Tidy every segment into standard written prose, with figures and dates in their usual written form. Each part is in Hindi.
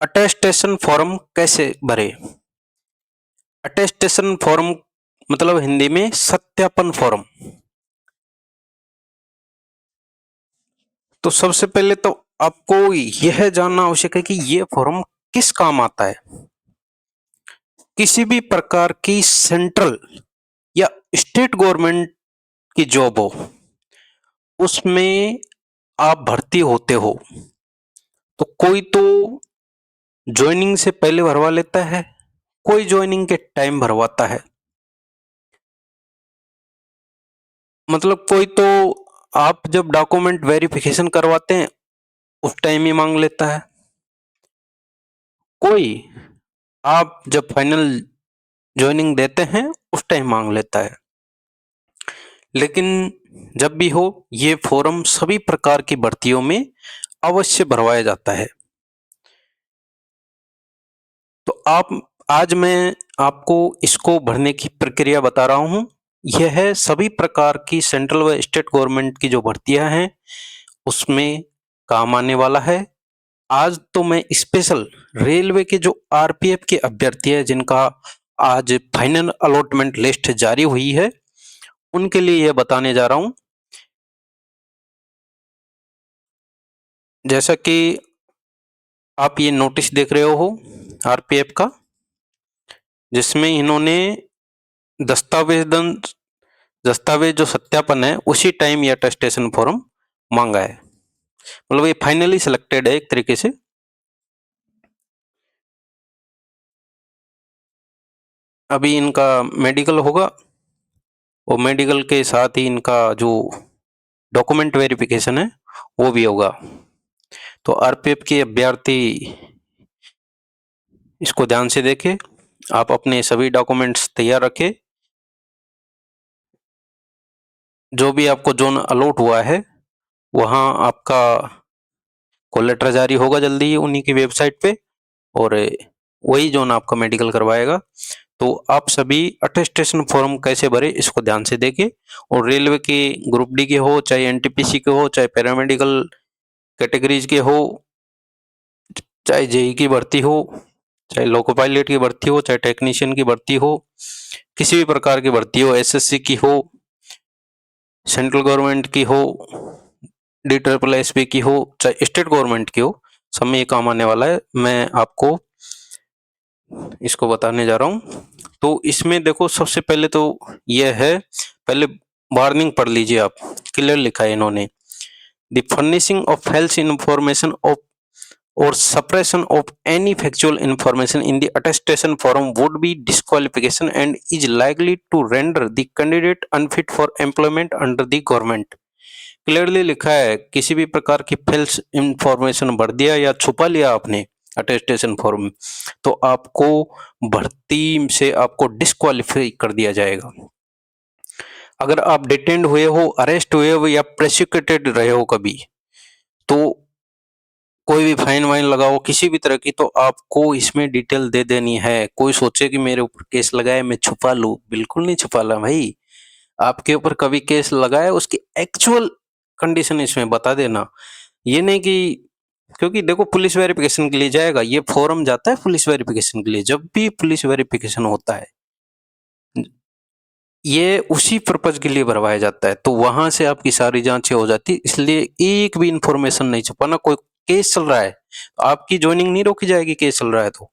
अटेस्टेशन फॉर्म कैसे भरे? अटेस्टेशन फॉर्म मतलब हिंदी में सत्यापन फॉर्म। तो सबसे पहले तो आपको यह जानना आवश्यक है कि यह फॉर्म किस काम आता है। किसी भी प्रकार की सेंट्रल या स्टेट गवर्नमेंट की जॉब हो, उसमें आप भर्ती होते हो, तो कोई तो ज्वाइनिंग से पहले भरवा लेता है, कोई ज्वाइनिंग के टाइम भरवाता है। मतलब कोई तो आप जब डॉक्यूमेंट वेरिफिकेशन करवाते हैं उस टाइम ही मांग लेता है, कोई आप जब फाइनल ज्वाइनिंग देते हैं उस टाइम मांग लेता है। लेकिन जब भी हो, ये फॉर्म सभी प्रकार की भर्तियों में अवश्य भरवाया जाता है। तो आज मैं आपको इसको भरने की प्रक्रिया बता रहा हूं। यह सभी प्रकार की सेंट्रल व स्टेट गवर्नमेंट की जो भर्तियां हैं उसमें काम आने वाला है। आज तो मैं स्पेशल रेलवे के जो आरपीएफ के अभ्यर्थी हैं, जिनका आज फाइनल अलॉटमेंट लिस्ट जारी हुई है, उनके लिए यह बताने जा रहा हूं। जैसा कि आप ये नोटिस देख रहे हो आरपीएफ का, जिसमें इन्होंने दस्तावेज जो सत्यापन है उसी टाइम ये अटेस्टेशन फॉर्म मांगा है। मतलब ये फाइनली सिलेक्टेड है एक तरीके से। अभी इनका मेडिकल होगा और मेडिकल के साथ ही इनका जो डॉक्यूमेंट वेरिफिकेशन है वो भी होगा। तो आरपीएफ के अभ्यर्थी इसको ध्यान से देखें, आप अपने सभी डॉक्यूमेंट्स तैयार रखें। जो भी आपको जोन अलॉट हुआ है वहां आपका कॉल लेटर जारी होगा जल्दी ही उन्हीं की वेबसाइट पे, और वही जोन आपका मेडिकल करवाएगा। तो आप सभी अटेस्टेशन फॉर्म कैसे भरे इसको ध्यान से देखें। और रेलवे के ग्रुप डी के हो, चाहे एनटीपीसी के हो, चाहे पैरामेडिकल कैटेगरीज के हो, चाहे जेई की भर्ती हो, चाहे लोको पायलट की भर्ती हो, चाहे टेक्नीशियन की भर्ती हो, किसी भी प्रकार की भर्ती हो, एसएससी की हो, सेंट्रल गवर्नमेंट की हो, DSSB की हो, चाहे स्टेट गवर्नमेंट की हो, सब में ये काम आने वाला है। मैं आपको इसको बताने जा रहा हूं। तो इसमें देखो, सबसे पहले तो यह है, पहले वार्निंग पढ़ लीजिए आप। क्लियर लिखा है इन्होंने, the furnishing of health information of or suppression of any factual information in the attestation form would be disqualification and is likely to render the candidate unfit for employment under the government। Clearly लिखा है, किसी भी प्रकार की फॉल्स इंफॉर्मेशन भर दिया या छुपा लिया आपने अटेस्टेशन फॉर्म में, तो आपको भर्ती से आपको डिस्क्वालीफाई कर दिया जाएगा। अगर आप डिटेंड हुए हो, अरेस्ट हुए हो या प्रोसिक्यूटेड रहे हो कभी, तो कोई भी फाइन वाइन लगाओ किसी भी तरह की, तो आपको इसमें डिटेल दे देनी है। कोई सोचे कि मेरे ऊपर केस लगाए मैं छुपा लूं, बिल्कुल नहीं छुपा ला भाई। आपके ऊपर कभी केस लगाए उसकी एक्चुअल कंडीशन इसमें बता देना। ये नहीं कि, क्योंकि देखो पुलिस वेरिफिकेशन के लिए जाएगा, ये फॉर्म जाता है पुलिस वेरिफिकेशन के लिए। जब भी पुलिस वेरिफिकेशन होता है ये उसी पर्पज के लिए भरवाया जाता है, तो वहां से आपकी सारी जांचें हो जाती। इसलिए एक भी इंफॉर्मेशन नहीं छुपाना। कोई केस चल रहा है, आपकी ज्वाइनिंग नहीं रोकी जाएगी। केस चल रहा है तो,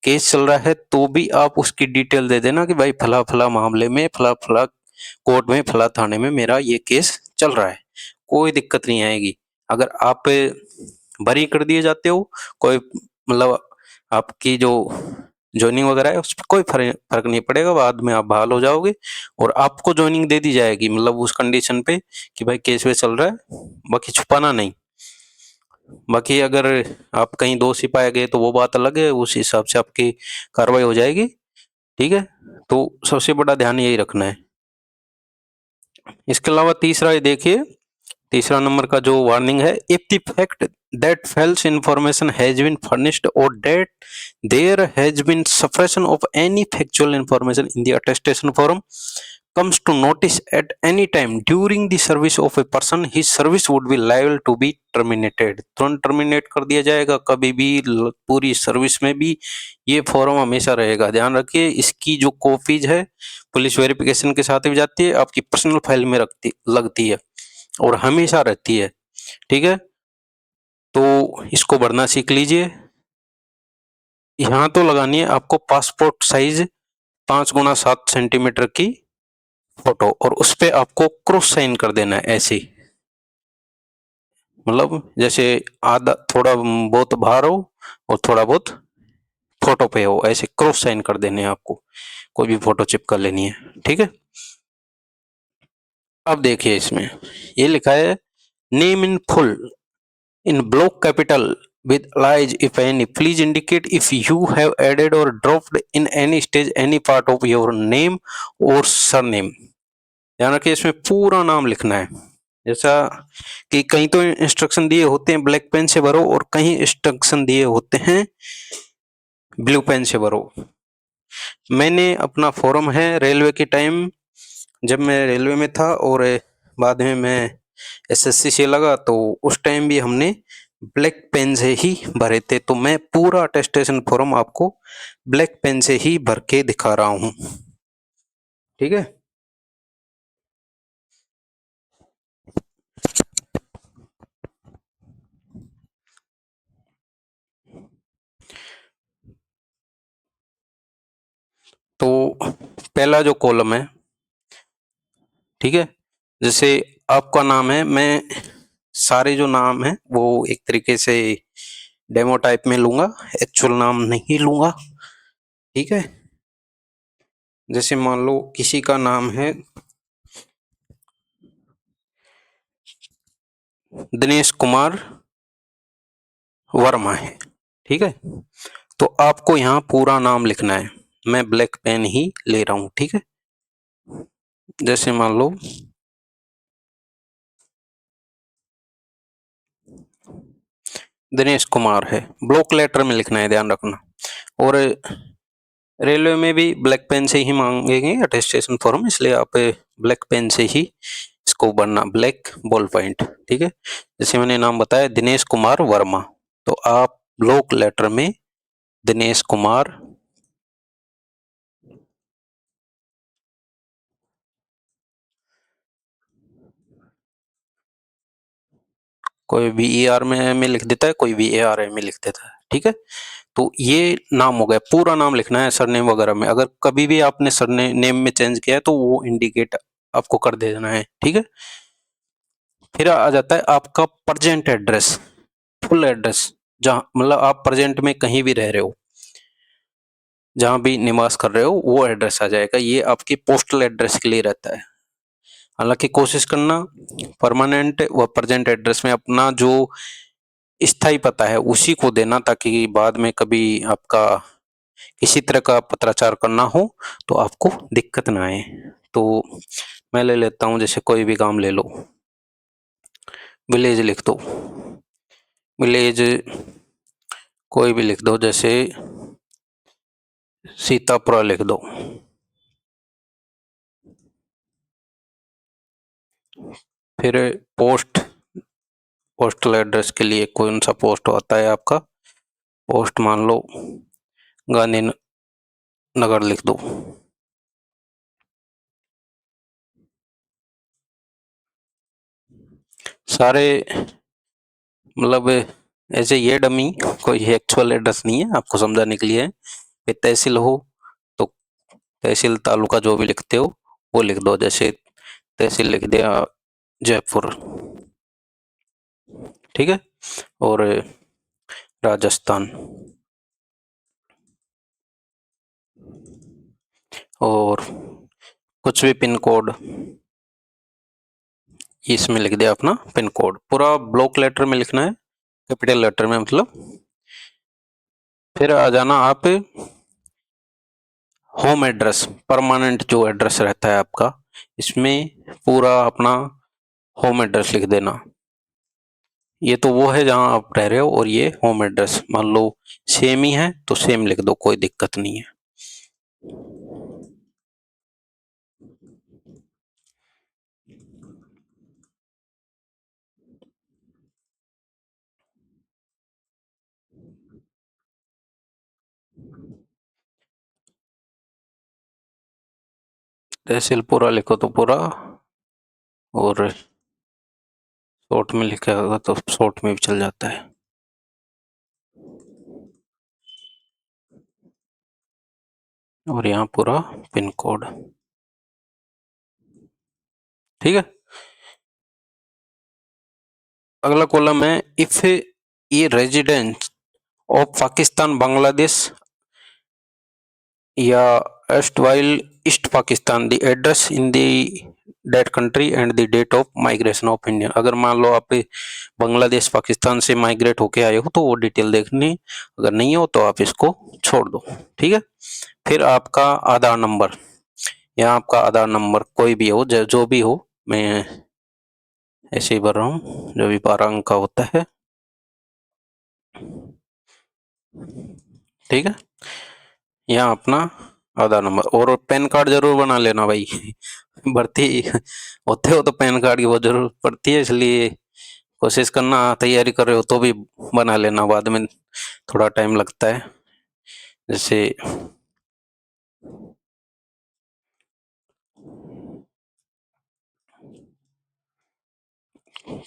केस चल रहा है तो भी आप उसकी डिटेल दे देना कि भाई फला फला मामले में, फला फला कोर्ट में, फला थाने में मेरा ये केस चल रहा है। कोई दिक्कत नहीं आएगी। अगर आप बरी कर दिए जाते हो, कोई मतलब आपकी जो ज्वाइनिंग वगैरह है उस पर कोई फर्क नहीं पड़ेगा। बाद में आप बहाल हो जाओगे और आपको ज्वाइनिंग दे दी जाएगी, मतलब उस कंडीशन पे कि भाई केस वे चल रहा है, बाकी छुपाना नहीं। बाकी अगर आप कहीं दोषी पाए गए तो वो बात अलग है, उस हिसाब से आपकी कार्रवाई हो जाएगी। ठीक है, तो सबसे बड़ा ध्यान यही रखना है। इसके अलावा तीसरा ये देखिए, तीसरा नंबर का जो वार्निंग है, if the fact that false information has been furnished or that there has been suppression of any factual information in the attestation form comes to notice at any time during the service of a person, his service would be liable to be terminated. तुरंत टर्मिनेट कर दिया जाएगा कभी भी, पूरी सर्विस में भी ये फॉर्म हमेशा रहेगा। ध्यान रखिए, इसकी जो कॉपीज है पुलिस वेरिफिकेशन के साथ भी जाती है, आपकी पर्सनल फाइल में लगती है और हमेशा रहती है। ठीक है, तो इसको भरना सीख लीजिए। यहाँ तो लगानी है आपको पासपोर्ट साइज 5x7 सेंटीमीटर की फोटो, और उस पे आपको क्रॉस साइन कर देना है ऐसे, मतलब जैसे आधा थोड़ा बहुत बाहर हो और थोड़ा बहुत फोटो पे हो, ऐसे क्रॉस साइन कर देने हैं आपको। कोई भी फोटो चिपका लेनी है। ठीक है, अब देखिए इसमें ये लिखा है name in full in block capital with large if any, please indicate if you have added or dropped in any stage any part of your name or surname। ध्यान रखिए, इसमें पूरा नाम लिखना है। जैसा कि कहीं तो इंस्ट्रक्शन दिए होते हैं ब्लैक पेन से भरो और कहीं इंस्ट्रक्शन दिए होते हैं ब्लू पेन से भरो। मैंने अपना फॉर्म है रेलवे के टाइम, जब मैं रेलवे में था और बाद में मैं एसएससी से लगा, तो उस टाइम भी हमने ब्लैक पेन से ही भरे थे। तो मैं पूरा अटेस्टेशन फॉर्म आपको ब्लैक पेन से ही भर के दिखा रहा हूं। ठीक है, तो पहला जो कॉलम है, ठीक है, जैसे आपका नाम है, मैं सारे जो नाम है वो एक तरीके से डेमो टाइप में लूंगा, एक्चुअल नाम नहीं लूंगा। ठीक है, जैसे मान लो किसी का नाम है दिनेश कुमार वर्मा है। ठीक है, तो आपको यहाँ पूरा नाम लिखना है। मैं ब्लैक पेन ही ले रहा हूं। ठीक है, जैसे मान लो दिनेश कुमार है, ब्लॉक लेटर में लिखना है, ध्यान रखना। और रेलवे में भी ब्लैक पेन से ही मांगेंगे अटेस्टेशन फॉर्म, इसलिए आप ब्लैक पेन से ही इसको भरना, ब्लैक बॉल पॉइंट। ठीक है, जैसे मैंने नाम बताया दिनेश कुमार वर्मा, तो आप ब्लॉक लेटर में दिनेश कुमार कोई बी ई आर में लिख देता है, कोई बी ए आर में लिख देता है। ठीक है, तो ये नाम हो गया, पूरा नाम लिखना है सरनेम वगैरह में। अगर कभी भी आपने सरनेम में चेंज किया है तो वो इंडिकेट आपको कर देना है। ठीक है, फिर आ जाता है आपका प्रेजेंट एड्रेस, फुल एड्रेस, जहाँ मतलब आप प्रेजेंट में कहीं भी रह रहे हो, जहाँ भी निवास कर रहे हो वो एड्रेस आ जाएगा। ये आपकी पोस्टल एड्रेस के लिए रहता है। हालांकि कोशिश करना परमानेंट व प्रेजेंट एड्रेस में अपना जो स्थायी पता है उसी को देना, ताकि बाद में कभी आपका किसी तरह का पत्राचार करना हो तो आपको दिक्कत ना आए। तो मैं ले लेता हूँ, जैसे कोई भी काम ले लो, विलेज लिख दो, विलेज कोई भी लिख दो, जैसे सीतापुरा लिख दो। फिर पोस्टल एड्रेस के लिए कौन सा पोस्ट होता है आपका, पोस्ट मान लो गांधी नगर लिख दो। सारे मतलब ऐसे ये डमी कोई एक्चुअल एड्रेस नहीं है, आपको समझाने के लिए है। तहसील हो तो तहसील तालुका जो भी लिखते हो वो लिख दो, जैसे तहसील लिख दिया जयपुर। ठीक है, और राजस्थान, और कुछ भी पिन कोड इसमें लिख दिया अपना पिन कोड, पूरा ब्लॉक लेटर में लिखना है, कैपिटल लेटर में मतलब। फिर आ जाना आप होम एड्रेस, परमानेंट जो एड्रेस रहता है आपका, इसमें पूरा अपना होम एड्रेस लिख देना। ये तो वो है जहां आप रह रहे हो, और ये होम एड्रेस मान लो सेम ही है तो सेम लिख दो, कोई दिक्कत नहीं है। तहसील पूरा लिखो तो पूरा, और शॉर्ट में लिखा होगा तो शॉर्ट में भी चल जाता है। और यहाँ पूरा पिन कोड, ठीक है। अगला कॉलम है इफ ये रेजिडेंट ऑफ पाकिस्तान, बांग्लादेश या erstwhile east Pakistan, the address in the date country and the date of migration of India. अगर मान लो आप बांग्लादेश पाकिस्तान से माइग्रेट होके आए हो तो वो डिटेल देखनी, अगर नहीं हो तो आप इसको छोड़ दो, ठीक है। फिर आपका आधार नंबर, यहाँ आपका आधार नंबर कोई भी हो, जो भी हो, मैं ऐसे ही भर रहा हूँ, जो भी 12 अंक का होता है, ठीक है। यहाँ अपना आधार नंबर, और पैन कार्ड जरूर बना लेना भाई भर्ती होते हो तो पैन कार्ड की बहुत जरूरत पड़ती है, इसलिए कोशिश करना, तैयारी कर रहे हो तो भी बना लेना, बाद में थोड़ा टाइम लगता है। जैसे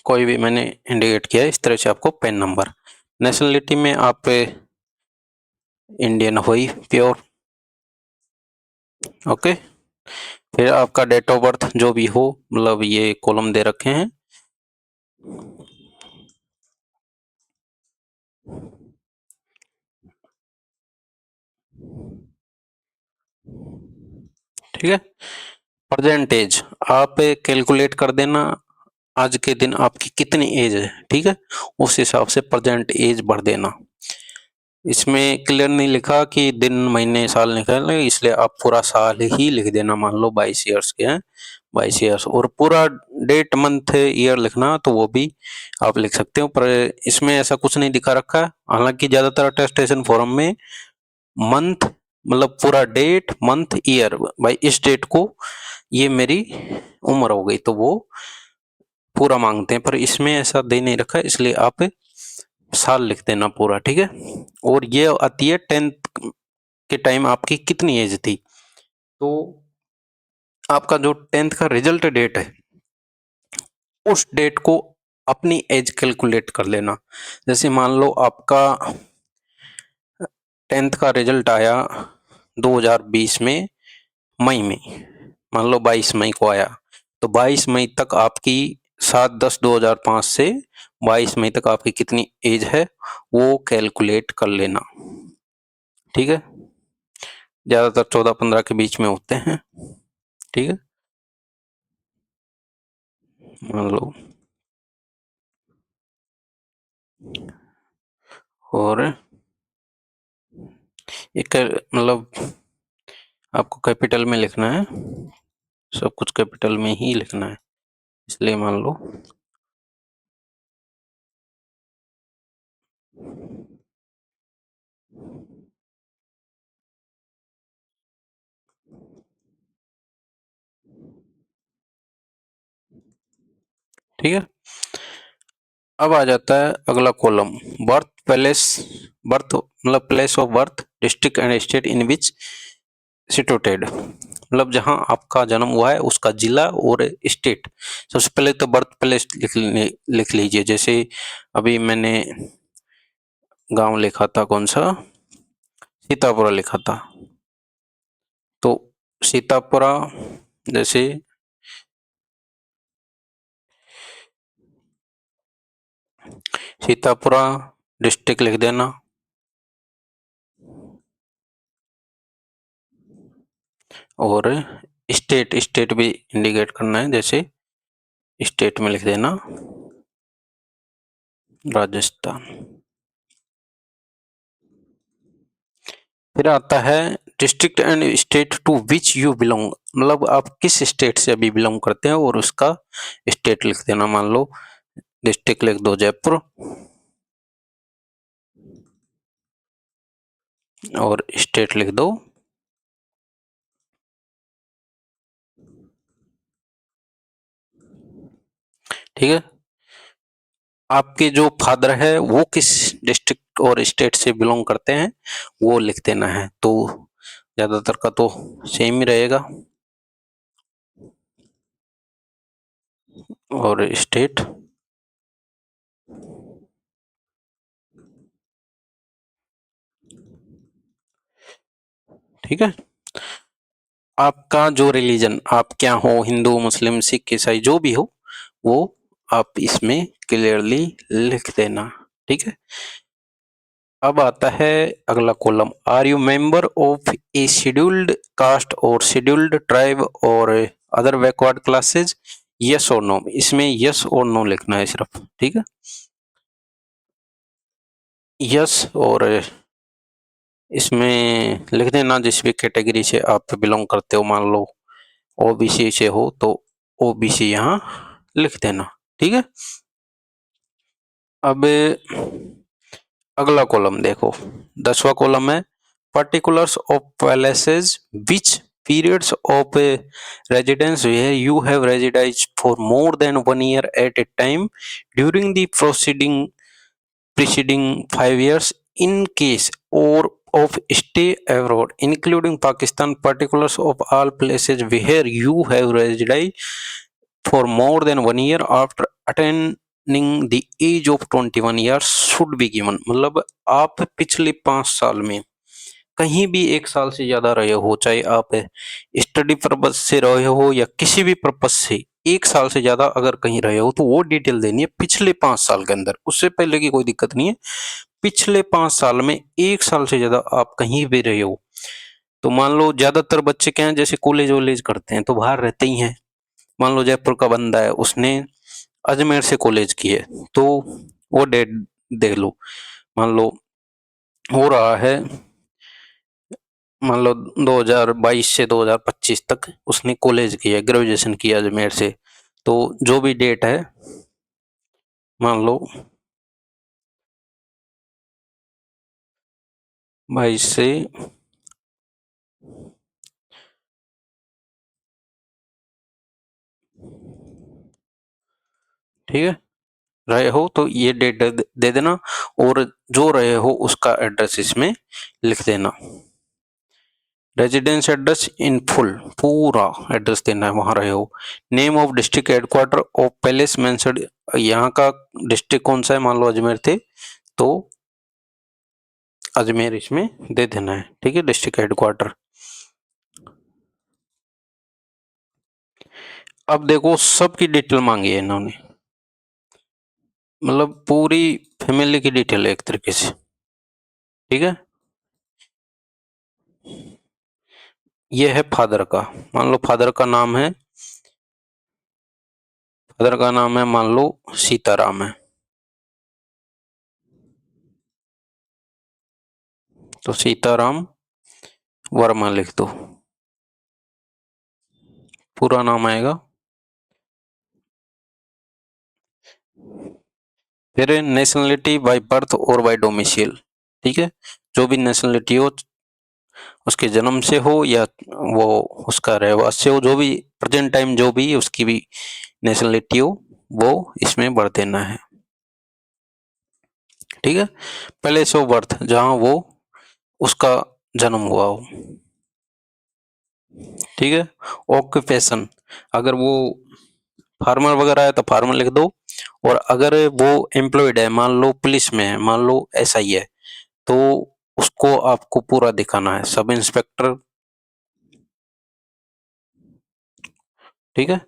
कोई भी मैंने इंडिकेट किया है इस तरह से आपको पैन नंबर। नेशनलिटी में आप इंडियन हो ही प्योर, ओके। फिर आपका डेट ऑफ बर्थ जो भी हो, मतलब ये कॉलम दे रखे हैं, ठीक है। प्रेजेंट एज आप कैलकुलेट कर देना, आज के दिन आपकी कितनी एज है, ठीक है, उस हिसाब से प्रेजेंट एज भर देना। इसमें क्लियर नहीं लिखा कि दिन महीने साल निकाल, इसलिए आप पूरा साल ही लिख देना। मान लो 22 ईयर्स के हैं, 22 ईयर्स, और पूरा डेट मंथ ईयर लिखना तो वो भी आप लिख सकते हो, पर इसमें ऐसा कुछ नहीं दिखा रखा है। हालांकि ज्यादातर अटेस्टेशन फॉर्म में मंथ, मतलब पूरा डेट मंथ ईयर, भाई इस डेट को ये मेरी उम्र हो गई तो वो पूरा मांगते हैं, पर इसमें ऐसा दे नहीं रखा, इसलिए आप साल लिख देना पूरा, ठीक है। और ये आती है 10th के टाइम आपकी कितनी एज थी, तो आपका जो 10th का रिजल्ट डेट है उस डेट को अपनी एज कैलकुलेट कर लेना। जैसे मान लो आपका 10th का रिजल्ट आया 2020 में मई में, मान लो 22 मई को आया, तो 22 मई तक आपकी 7/10/2005 से 22 मई तक आपकी कितनी एज है वो कैलकुलेट कर लेना, ठीक है। ज्यादातर 14-15 के बीच में होते हैं, ठीक है। मान लो, और एक मतलब आपको कैपिटल में लिखना है, सब कुछ कैपिटल में ही लिखना है, इसलिए मान लो ठीक है। अब आ जाता है अगला कॉलम, बर्थ प्लेस, बर्थ मतलब place of birth, district and state in which situated, मतलब जहां आपका जन्म हुआ है उसका जिला और स्टेट। सबसे पहले तो बर्थ प्लेस लिख लीजिए। जैसे अभी मैंने गांव लिखा था, कौन सा, सीतापुरा लिखा था, तो सीतापुरा, जैसे सीतापुरा डिस्ट्रिक्ट लिख देना, और स्टेट, स्टेट भी इंडिकेट करना है, जैसे स्टेट में लिख देना राजस्थान। फिर आता है district and state to which you belong, मतलब आप किस स्टेट से अभी बिलोंग करते हैं और उसका स्टेट लिख देना। मान लो डिस्ट्रिक्ट लिख दो जयपुर, और स्टेट लिख दो, ठीक है। आपके जो फादर है वो किस डिस्ट्रिक्ट और स्टेट से बिलोंग करते हैं वो लिख देना है, तो ज्यादातर का तो सेम ही रहेगा। और स्टेट, ठीक है। आपका जो रिलीजन, आप क्या हो, हिंदू मुस्लिम सिख ईसाई जो भी हो, वो आप इसमें क्लियरली लिख देना, ठीक है। अब आता है अगला column, are you member of a scheduled caste और शेड्यूल्ड ट्राइब और अदर बैकवर्ड क्लासेज, यस और नो, इसमें यस और नो लिखना है सिर्फ, ठीक है। यस और इसमें लिख देना जिस भी कैटेगरी से आप बिलोंग करते हो, मान लो ओबीसी से हो तो ओबीसी यहाँ लिख देना, ठीक है। अब अगला कॉलम देखो, 10वां कॉलम है, particulars of palaces which periods of residence where you have resided for more than 1 year at a time during the preceding 5 years in case or of stay abroad including Pakistan, particulars of all places where you have resided for more than 1 year after attaining the age of 21 years should be given। मतलब आप पिछले 5 साल में कहीं भी 1 साल से ज्यादा रहे हो, चाहे आप स्टडी पर्पज से रहे हो या किसी भी पर्पज से 1 साल से ज्यादा अगर कहीं रहे हो तो वो डिटेल देनी है पिछले 5 साल के अंदर, उससे पहले की कोई दिक्कत नहीं है। पिछले 5 साल में 1 साल से ज्यादा आप कहीं भी रहे हो, तो मान लो ज्यादातर बच्चे क्या है, जैसे कॉलेज वॉलेज करते हैं तो बाहर रहते ही हैं। मान लो जयपुर का बंदा है, उसने अजमेर से कॉलेज की है, तो वो डेट देख लो, मान लो हो रहा है, मान लो 2022 से 2025 तक उसने कॉलेज किया, ग्रेजुएशन किया अजमेर से, तो जो भी डेट है मान लो 22 से, ठीक है, रहे हो तो ये डेट दे देना और जो रहे हो उसका एड्रेस इसमें लिख देना। रेजिडेंस एड्रेस इन फुल, पूरा एड्रेस देना है वहां रहे हो। Name of district headquarter of palace mentioned, यहाँ का डिस्ट्रिक्ट कौन सा है, मान लो अजमेर थे तो अजमेर इसमें दे देना है, ठीक है, डिस्ट्रिक्ट हेडक्वार्टर। अब देखो सबकी डिटेल मांगी है इन्होंने, मतलब पूरी फैमिली की डिटेल है एक तरीके से, ठीक है। ये है फादर का, मान लो फादर का नाम है मान लो सीताराम है, तो सीताराम वर्मा लिख दो, पूरा नाम आएगा। फिर नेशनलिटी बाय बर्थ और बाय डोमिसाइल, ठीक है, जो भी नेशनलिटी हो, उसके जन्म से हो या वो उसका रहवास से हो, जो भी प्रेजेंट टाइम जो भी उसकी भी नेशनलिटी हो वो इसमें भर देना है, ठीक है। प्लेस ऑफ बर्थ जहां वो उसका जन्म हुआ हो, ठीक है। ऑक्यूपेशन, अगर वो फार्मर वगैरह है तो फार्मर लिख दो, और अगर वो एम्प्लॉयड है, मान लो पुलिस में है, मान लो एसआई है, तो उसको आपको पूरा दिखाना है, सब इंस्पेक्टर, ठीक है।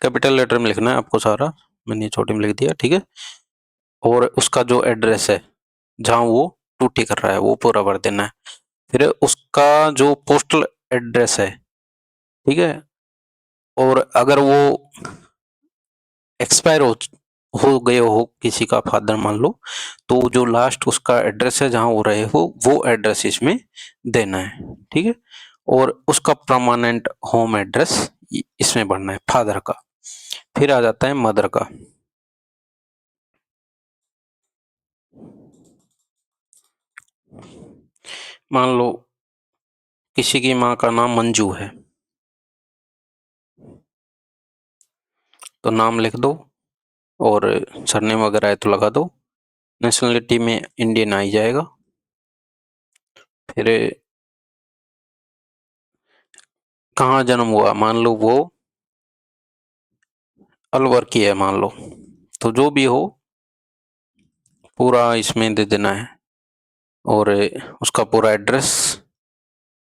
कैपिटल लेटर में लिखना है आपको सारा, मैंने छोटे में लिख दिया, ठीक है। और उसका जो एड्रेस है जहाँ वो ड्यूटी कर रहा है वो पूरा भर देना है। फिर उसका जो पोस्टल एड्रेस है, ठीक है, और अगर वो एक्सपायर हो गए हो किसी का फादर मान लो, तो जो लास्ट उसका एड्रेस है जहाँ वो रहे हो वो एड्रेस इसमें देना है, ठीक है। और उसका परमानेंट होम एड्रेस इसमें भरना है फादर का। फिर आ जाता है मदर का, मान लो किसी की माँ का नाम मंजू है, तो नाम लिख दो और सरनेम वगैरह है तो लगा दो। नेशनलिटी में इंडियन आ ही जाएगा। फिर कहाँ जन्म हुआ, मान लो वो अलवर की है मान लो, तो जो भी हो पूरा इसमें दे देना है, और उसका पूरा एड्रेस।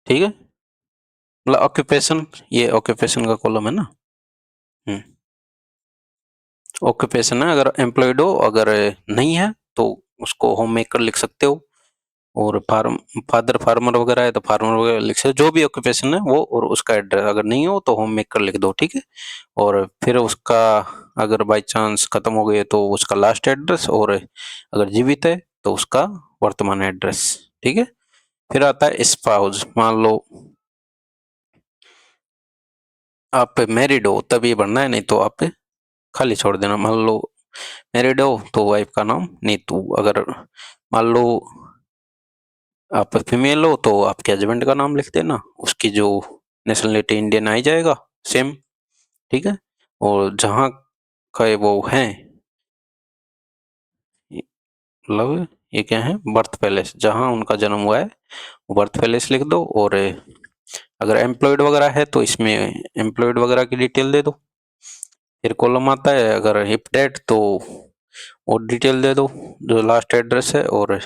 ठीक है, मतलब ऑक्यूपेशन, ये ऑक्यूपेशन का कॉलम है ना। ऑक्यूपेशन है, अगर एम्प्लॉयड हो, अगर नहीं है तो उसको होम मेकर लिख सकते हो, और फादर फार्मर वगैरह है तो फार्मर वगैरह लिख सकते हो, जो भी ऑक्यूपेशन है वो, और उसका एड्रेस अगर नहीं हो तो होम मेकर लिख दो। ठीक है, और फिर उसका अगर बाई चांस खत्म हो गए तो उसका लास्ट एड्रेस, और अगर जीवित है तो उसका वर्तमान एड्रेस। ठीक है, फिर आता है स्पाउस। मान लो आप मैरिड हो तभी भरना है, नहीं तो आप खाली छोड़ देना। मान लो मैरिड हो तो वाइफ का नाम नीतू, अगर मान लो आप फीमेल हो तो आपके हस्बैंड का नाम लिख देना, उसकी जो नेशनलिटी इंडियन आ ही जाएगा सेम। ठीक है, और जहाँ का वो है, मतलब ये क्या है, बर्थ पैलेस, जहाँ उनका जन्म हुआ है वो बर्थ पैलेस लिख दो, और अगर एम्प्लॉयड वगैरह है तो इसमें एम्प्लॉयड वगैरह की डिटेल दे दो। फिर कॉलम आता है अगर हिप डेट तो वो डिटेल दे दो, जो लास्ट एड्रेस है, और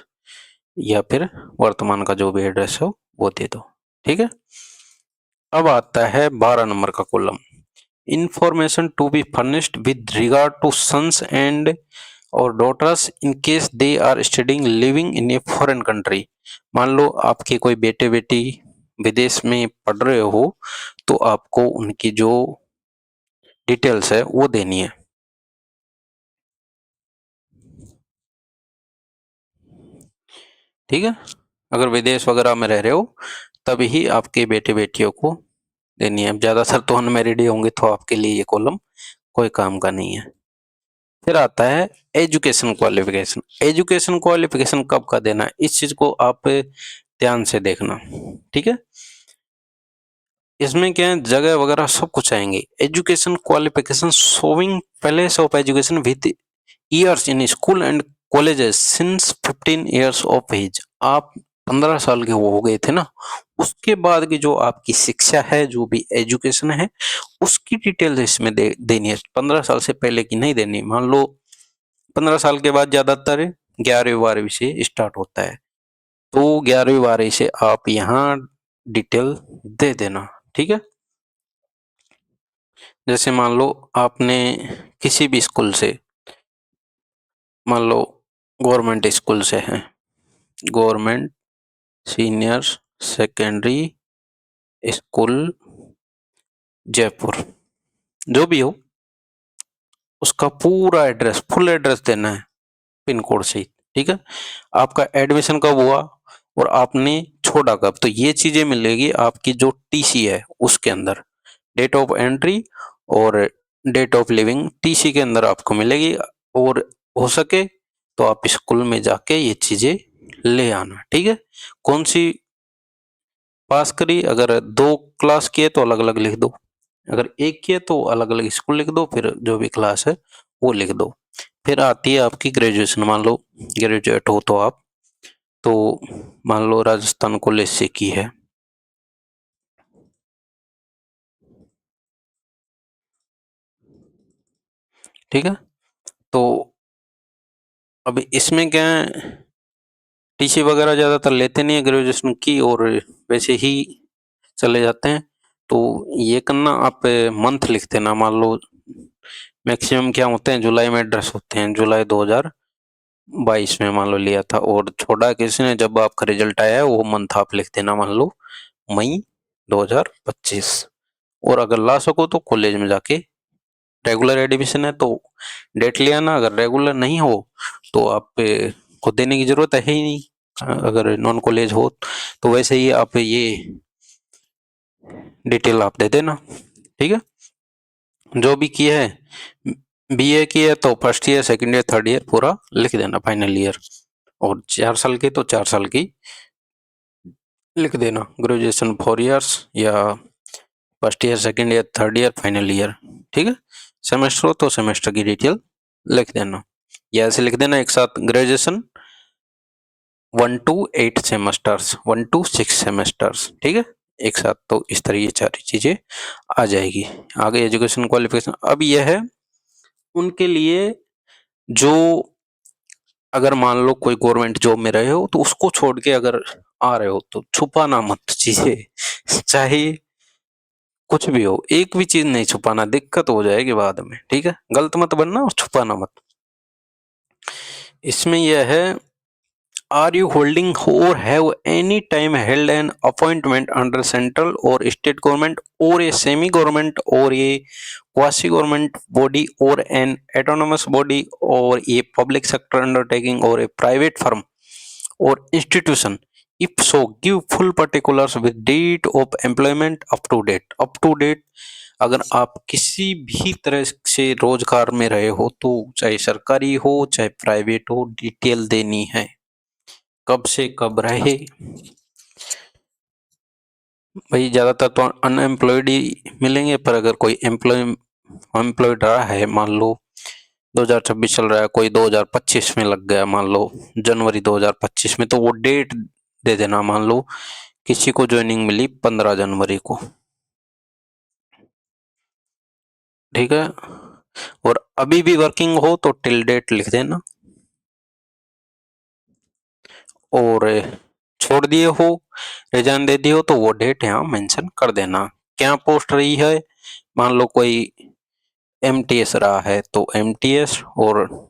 या फिर वर्तमान का जो भी एड्रेस हो वो दे दो। ठीक है, अब आता है 12 नंबर का column, information to be furnished with regard to sons and और daughters in case they are studying living in a foreign country. मान लो आपके कोई बेटे बेटी विदेश में पढ़ रहे हो, तो आपको उनकी जो डिटेल्स है वो देनी है। ठीक है, अगर विदेश वगैरह में रह रहे हो तभी ही आपके बेटे बेटियों को देनी है। ज्यादातर तो अनमेरिड ही होंगे, तो आपके लिए ये कॉलम कोई काम का नहीं है। फिर आता है एजुकेशन क्वालिफिकेशन। एजुकेशन क्वालिफिकेशन कब का देना है, इस चीज को आप ध्यान से देखना। ठीक है, इसमें क्या है, जगह वगैरह सब कुछ आएंगे। Education qualification showing place of education with years in school and colleges since 15 years of age. आप 15 साल के हो गए थे ना, उसके बाद की जो आपकी शिक्षा है, जो भी एजुकेशन है, उसकी डिटेल्स इसमें देनी है। 15 साल से पहले की नहीं देनी। मान लो 15 साल के बाद ज्यादातर 11वीं 12वीं से स्टार्ट होता है, तो 11वीं 12वीं से आप यहाँ डिटेल दे देना। ठीक है, जैसे मान लो आपने किसी भी स्कूल से, मान लो गवर्नमेंट स्कूल से है, government senior secondary school Jaipur, जो भी हो उसका पूरा एड्रेस, फुल एड्रेस देना है पिन कोड से। ठीक है, आपका एडमिशन कब हुआ और आपने छोड़ा कब, तो ये चीजें मिलेगी आपकी जो टीसी है उसके अंदर, डेट ऑफ एंट्री और डेट ऑफ लिविंग टीसी के अंदर आपको मिलेगी। और हो सके तो आप स्कूल में जाके ये चीजें ले आना। ठीक है, कौन सी पास करी, अगर 2 क्लास की है तो अलग अलग लिख दो, अगर एक की है तो अलग अलग स्कूल लिख दो, फिर जो भी क्लास है वो लिख दो। फिर आती है आपकी ग्रेजुएशन। मान लो ग्रेजुएट हो तो आप, तो मान लो राजस्थान कॉलेज से की है। ठीक है, तो अभी इसमें क्या है, टीसी वगैरह ज्यादातर लेते नहीं है ग्रेजुएशन की, और वैसे ही चले जाते हैं। तो ये करना, आप मंथ लिख देना। मान लो मैक्सिमम क्या होते हैं, जुलाई में एड्रेस होते हैं, जुलाई 2022 में मान लो लिया था, और छोड़ा किसी ने जब आपका रिजल्ट आया है वो मंथ आप लिख देना, मान लो मई 2025। और अगर ला सको तो कॉलेज में जाके, रेगुलर एडमिशन है तो डेट ले आना, अगर रेगुलर नहीं हो तो आप को देने की जरूरत है ही नहीं। अगर नॉन कॉलेज हो तो वैसे ही आप ये डिटेल आप दे देना। ठीक है, जो भी किया है, बीए की है तो first year second year third year पूरा लिख देना, फाइनल ईयर, और 4 साल की तो 4 साल की लिख देना, ग्रेजुएशन 4 ईयर्स या first year second year third year final year. ठीक है, सेमेस्टर हो तो सेमेस्टर की डिटेल लिख देना, या ऐसे लिख देना एक साथ, graduation 1 to 8 semesters, 1 to 6 semesters. ठीक है, एक साथ, तो इस तरह ये सारी चीजें आ जाएगी। आगे एजुकेशन क्वालिफिकेशन, अब यह है उनके लिए जो, अगर मान लो कोई गवर्नमेंट जॉब में रहे हो तो उसको छोड़ के अगर आ रहे हो तो छुपाना मत चीजें, चाहे कुछ भी हो, एक भी चीज नहीं छुपाना, दिक्कत हो जाएगी बाद में, ठीक है। गलत मत बनना और छुपाना मत। इसमें यह है, आर यू होल्डिंग और have any time held an appointment under central और स्टेट गवर्नमेंट और ए सेमी गवर्नमेंट और ए क्वासी गवर्नमेंट बॉडी और एन एटोनोमस बॉडी और ए पब्लिक सेक्टर अंडरटेकिंग और ए प्राइवेट फर्म और institution, if so give full particulars with date of employment up to date। अगर आप किसी भी तरह से रोजगार में रहे हो तो चाहे सरकारी हो चाहे प्राइवेट हो, डिटेल देनी है, कब से कब रहे। भाई ज्यादातर तो अनएम्प्लॉयड ही मिलेंगे, पर अगर कोई एम्प्लॉयड रहा है, मान लो 2026 चल रहा है, कोई 2025 में लग गया, मान लो जनवरी 2025 में, तो वो डेट दे देना। मान लो किसी को ज्वाइनिंग मिली 15 जनवरी को, ठीक है, और अभी भी वर्किंग हो तो टिल डेट लिख देना, और छोड़ दिए हो, रिजाइन दे दिए हो तो वो डेट यहाँ मेंशन कर देना। क्या पोस्ट रही है, मान लो कोई एमटीएस रहा है तो एमटीएस, और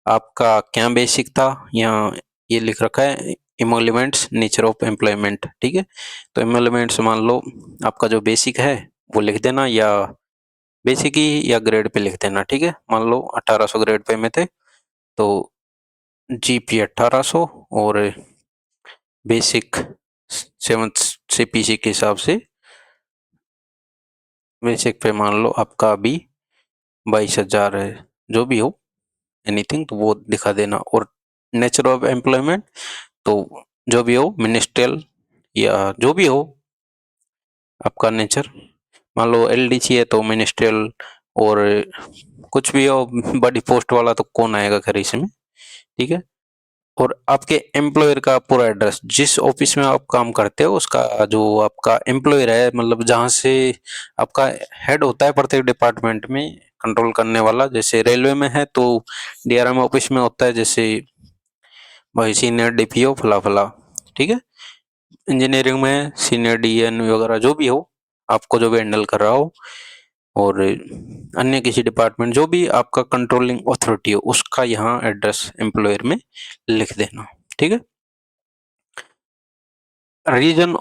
आपका क्या बेसिक था, यहाँ ये लिख रखा है एमोल्यूमेंट्स नेचर ऑफ एम्प्लॉयमेंट, ठीक है। तो एमोल्यूमेंट्स मान लो आपका जो बेसिक है वो लिख देना, या बेसिक ही या ग्रेड पे लिख देना, ठीक है। मान लो 1800 ग्रेड पे में थे तो जीपी 1800 और बेसिक 7th से पीसी के हिसाब से बेसिक पे मान लो आपका अभी 22,000 है, जो भी हो एनीथिंग तो वो दिखा देना। और नेचर ऑफ एम्प्लॉयमेंट तो जो भी हो, मिनिस्ट्रियल या जो भी हो आपका नेचर, मान लो एलडीसी है तो मिनिस्ट्रियल, और कुछ भी हो बड़ी पोस्ट वाला तो कौन आएगा खैर इसमें, ठीक है। और आपके एम्प्लॉयर का पूरा एड्रेस, जिस ऑफिस में आप काम करते हो उसका जो आपका एम्प्लॉयर है, मतलब जहाँ से आपका हेड होता है प्रत्येक डिपार्टमेंट में कंट्रोल करने वाला, जैसे रेलवे में है तो डीआरएम ऑफिस में होता है, जैसे भाई सीनियर डीपीओ फला फला, ठीक है। इंजीनियरिंग में सीनियर डीएन वगैरह जो भी हो, आपको जो भी हैंडल कर रहा हो, और अन्य किसी डिपार्टमेंट जो भी आपका कंट्रोलिंग अथॉरिटी हो उसका यहाँ एड्रेस एम्प्लॉयर में लिख देना, ठीक है। Reason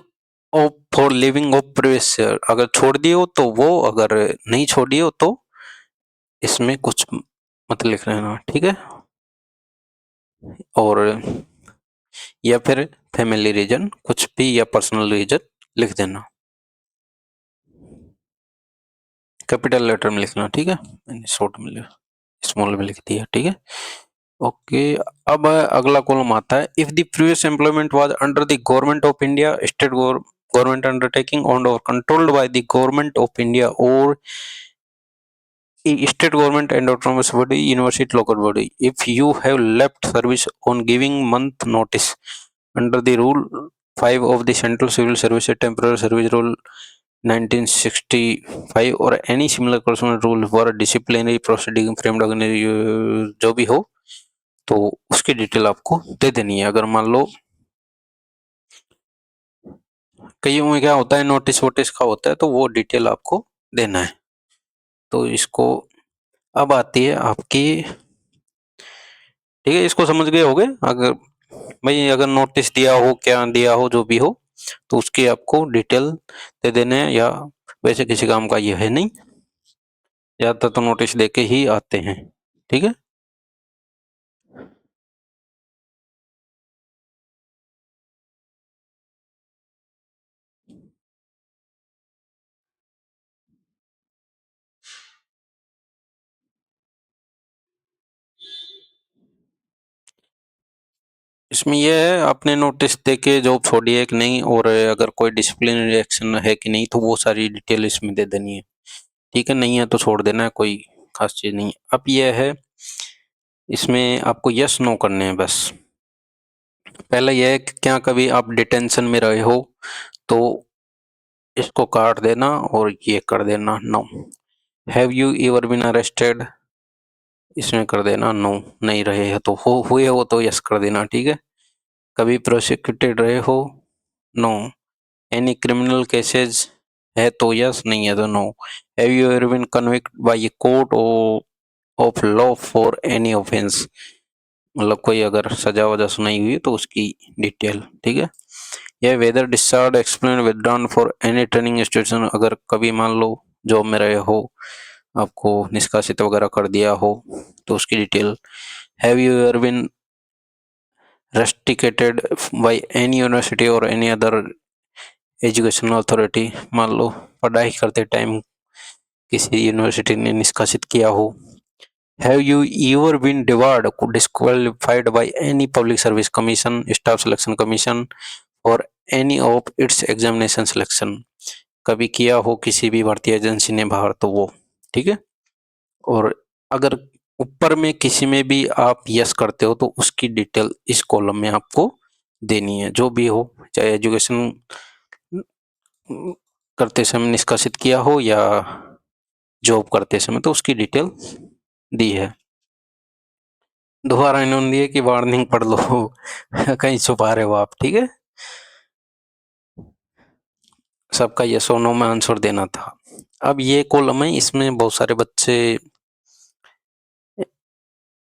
of for living of previous year, अगर छोड़ दिए हो तो वो, अगर नहीं छोड़ी हो तो इसमें कुछ मत लिख लेना, ठीक है। और या फिर फैमिली रीजन कुछ भी, या पर्सनल रीजन लिख देना, कैपिटल लेटर में लिखना, ठीक है। मैंने शॉर्ट में स्मॉल में लिख दिया, ठीक है। ओके, अब अगला कॉलम आता है, if the previous employment was under the government of India, state government undertaking owned और controlled by the government of India और state government and autonomous body, university local body, if you have left service on giving month notice under the rule 5 of the central civil service temporary service rule 1965 or any similar corresponding rule for disciplinary proceeding framed जो भी हो तो उसकी डिटेल आपको दे देनी है। अगर मान लो कईयों में क्या होता है, नोटिस वोटिस का होता है तो वो डिटेल आपको देना है। तो इसको, अब आती है आपकी, ठीक है, इसको समझ गए होगे। अगर भाई अगर नोटिस दिया हो, क्या दिया हो, जो भी हो, तो उसकी आपको डिटेल दे देने हैं, या वैसे किसी काम का ये है नहीं, ज्यादातर तो नोटिस देके ही आते हैं, ठीक है। इसमें यह है आपने नोटिस देके जॉब छोड़ी है कि नहीं, और अगर कोई डिसिप्लिनरी एक्शन है कि नहीं, तो वो सारी डिटेल इसमें दे देनी है, ठीक है। नहीं है तो छोड़ देना है, कोई खास चीज नहीं है। अब यह है, इसमें आपको यस नो करने हैं बस। पहला यह है कि क्या कभी आप डिटेंशन में रहे हो, तो इसको काट देना और ये कर देना no. Have you ever been arrested, इसमें कर देना नो, नहीं रहे हैं तो हुए हो तो यस कर देना, ठीक है। कभी प्रोसिक्यूटेड रहे हो, नो। एनी क्रिमिनल केसेस है तो यस, नहीं है तो no. Have you ever been convict by a court of law for any offence, मतलब कोई अगर सजा वजा सुनाई हुई तो उसकी डिटेल, ठीक है। यह whether discharge explain withdrawn for any training institution, अगर कभी मान लो जॉब में रहे हो, आपको निष्कासित वगैरह कर दिया हो तो उसकी detail. Have you ever been restricted by any university और एनी अदर एजुकेशनल अथॉरिटी, मान लो पढ़ाई करते टाइम किसी यूनिवर्सिटी ने निष्कासित किया हो। Have you ever been debarred disqualified by any public service commission, staff selection commission और any of its examination selection, कभी किया हो किसी भी भर्ती एजेंसी ने बाहर तो वो, ठीक है। और अगर ऊपर में किसी में भी आप यस करते हो तो उसकी डिटेल इस कॉलम में आपको देनी है, जो भी हो, चाहे एजुकेशन करते समय निष्कासित किया हो या जॉब करते समय, तो उसकी डिटेल दी है। दोबारा इन्होंने दिए कि वार्निंग पढ़ लो कहीं छुपा रहे हो आप, ठीक है। सबका यस और नो में आंसर देना था। अब ये कॉलम है, इसमें बहुत सारे बच्चे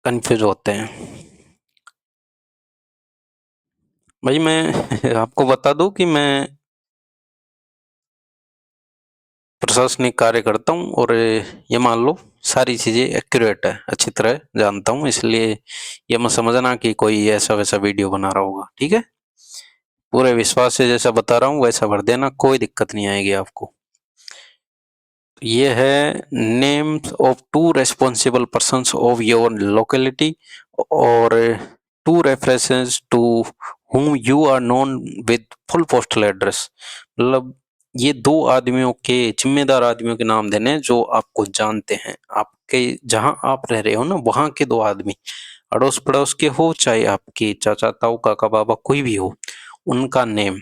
कंफ्यूज होते हैं। भाई मैं आपको बता दूं कि मैं प्रशासनिक कार्य करता हूँ और ये मान लो सारी चीज़ें एक्यूरेट है, अच्छी तरह जानता हूँ, इसलिए ये मत समझना कि कोई ऐसा वैसा वीडियो बना रहा होगा, ठीक है। पूरे विश्वास से जैसा बता रहा हूँ वैसा भर देना, कोई दिक्कत नहीं आएगी आपको। ये है names of two responsible persons of your locality और two references to whom you are known with full postal address, मतलब ये दो आदमियों के, जिम्मेदार आदमियों के नाम देने हैं जो आपको जानते हैं, आपके जहां आप रह रहे हो ना वहां के दो आदमी, अड़ोस पड़ोस के हो चाहे आपके चाचा ताऊ काका बाबा कोई भी हो, उनका नेम।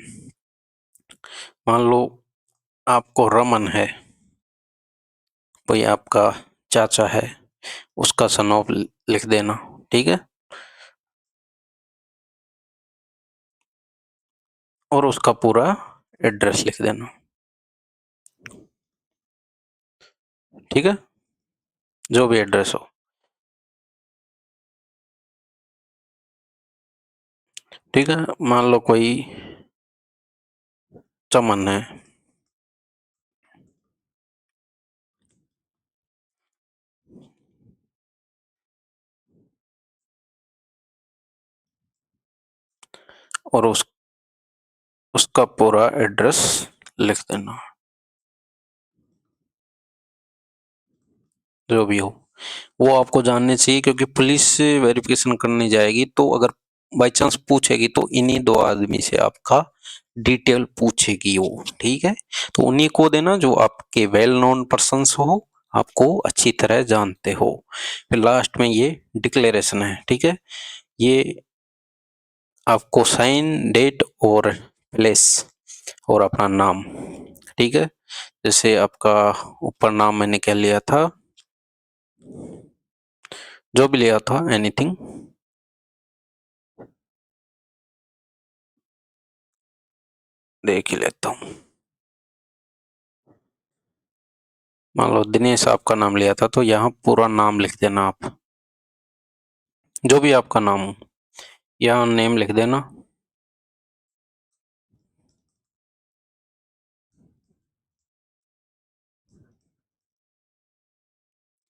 मान लो आपको रमन है, कोई आपका चाचा है, उसका सन ऑफ लिख देना, ठीक है। और उसका पूरा एड्रेस लिख देना, ठीक है, जो भी एड्रेस हो, ठीक है। मान लो कोई चमन है, और उसका पूरा एड्रेस लिख देना, जो भी हो। वो आपको जानने चाहिए क्योंकि पुलिस वेरिफिकेशन करने जाएगी, तो अगर बाई चांस पूछेगी तो इन्हीं दो आदमी से आपका डिटेल पूछेगी वो, ठीक है। तो उन्हीं को देना जो आपके वेल नोन पर्सन्स हो, आपको अच्छी तरह जानते हो। फिर लास्ट में ये डिक्लेरेशन है, ठीक है। ये आपको साइन, डेट और प्लेस और अपना नाम, ठीक है। जैसे आपका ऊपर नाम मैंने क्या लिया था, जो भी लिया था एनीथिंग, देख ही लेता हूँ। मान लो दिनेश आपका नाम लिया था, तो यहाँ पूरा नाम लिख देना आप, जो भी आपका नाम हो यहाँ नेम लिख देना,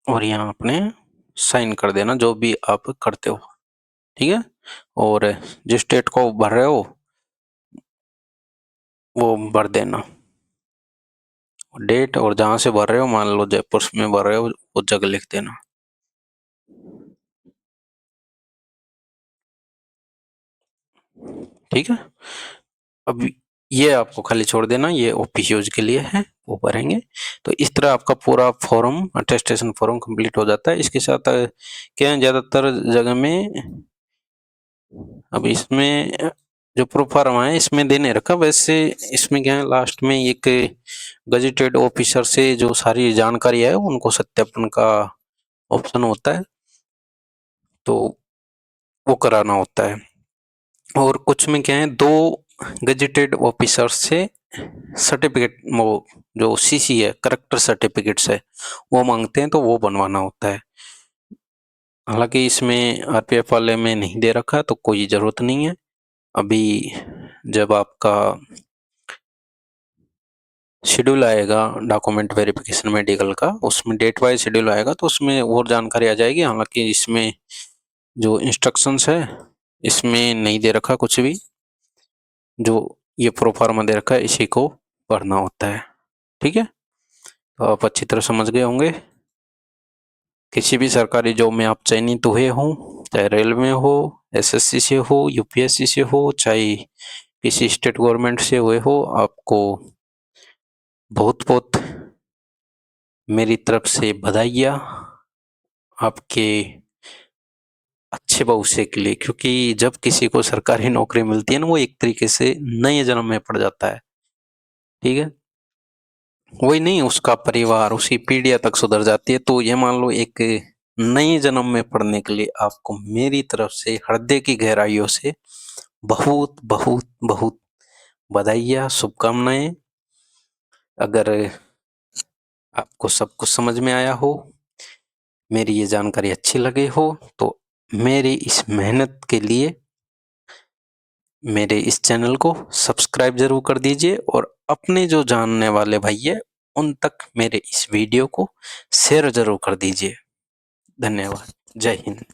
और यहाँ अपने साइन कर देना जो भी आप करते हो, ठीक है। और जिस स्टेट को भर रहे हो वो भर देना, डेट, और जहाँ से भर रहे हो, मान लो जयपुर में भर रहे हो वो जगह लिख देना, ठीक है। अब ये आपको खाली छोड़ देना, ये ऑफिस यूज के लिए है, वो भरेंगे। तो इस तरह आपका पूरा फॉर्म, अटेस्टेशन फॉर्म कंप्लीट हो जाता है। इसके साथ क्या है, ज़्यादातर जगह में अब इसमें जो प्रोफार्मा है इसमें देने रखा, वैसे इसमें क्या है लास्ट में एक गजेटेड ऑफिसर से जो सारी जानकारी है उनको सत्यापन का ऑप्शन होता है, तो वो कराना होता है। और कुछ में क्या है, 2 गजेटेड ऑफिसर्स से सर्टिफिकेट, वो जो सीसी है, करेक्टर सर्टिफिकेट्स है, वो मांगते हैं, तो वो बनवाना होता है। हालांकि इसमें आरपीएफ वाले में नहीं दे रखा, तो कोई ज़रूरत नहीं है। अभी जब आपका शेड्यूल आएगा डॉक्यूमेंट वेरिफिकेशन मेडिकल का, उसमें डेट वाइज शेड्यूल आएगा, तो उसमें और जानकारी आ जाएगी। हालांकि इसमें जो इंस्ट्रक्शंस है, इसमें नहीं दे रखा कुछ भी। जो ये प्रोफार्मा दे रखा है, इसी को पढ़ना होता है। ठीक है, तो आप अच्छी तरह समझ गए होंगे। किसी भी सरकारी जॉब में आप चयनित हुए हों, चाहे रेलवे में हो, एसएससी से हो, यूपीएससी से हो, चाहे किसी स्टेट गवर्नमेंट से हुए हो, आपको बहुत बहुत मेरी तरफ से बधाइयाँ आपके अच्छे भविष्य के लिए। क्योंकि जब किसी को सरकारी नौकरी मिलती है ना, वो एक तरीके से नए जन्म में पड़ जाता है। ठीक है, वही नहीं, उसका परिवार, उसकी पीढ़ियां तक सुधर जाती है। तो ये मान लो, एक नए जन्म में पड़ने के लिए आपको मेरी तरफ से हृदय की गहराइयों से बहुत बहुत बहुत बधाइयाँ, शुभकामनाएं। अगर आपको सब कुछ समझ में आया हो, मेरी ये जानकारी अच्छी लगी हो, तो मेरी इस मेहनत के लिए मेरे इस चैनल को सब्सक्राइब जरूर कर दीजिए, और अपने जो जानने वाले भाई है उन तक मेरे इस वीडियो को शेयर जरूर कर दीजिए। धन्यवाद। जय हिंद।